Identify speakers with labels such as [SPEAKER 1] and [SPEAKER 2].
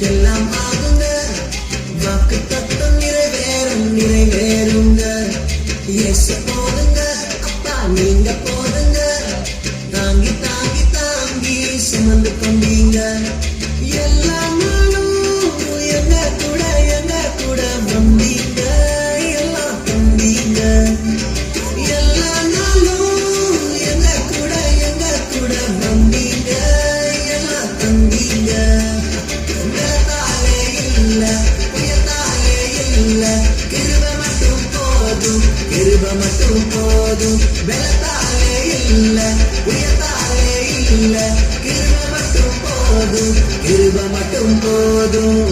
[SPEAKER 1] எல்லாம் ஆகுங்க, வாக்கு தத்துவம் நிறைவேறுங்க. இயேசு போதுங்க, அப்பா நீங்க போதுங்க, தாங்கி தாங்கி தாங்கி சுமந்து கொண்டீங்க. எல்லா நாளும் எங்க கூட வந்தீங்க, எல்லாம் தந்தீங்க. எல்லா நாளும் எங்க கூட வந்தீங்க, எல்லாம் தந்தீங்க. உயர்த்தாலே இல்ல, உயர்த்தாலே இல்ல, கிருபை மட்டும் போதும், கிருபை மட்டும் போதும். பலத்தாலே இல்ல, உயர்த்தாலே இல்ல, கிருபை மட்டும் போதும், கிருபை மட்டும் போதும்.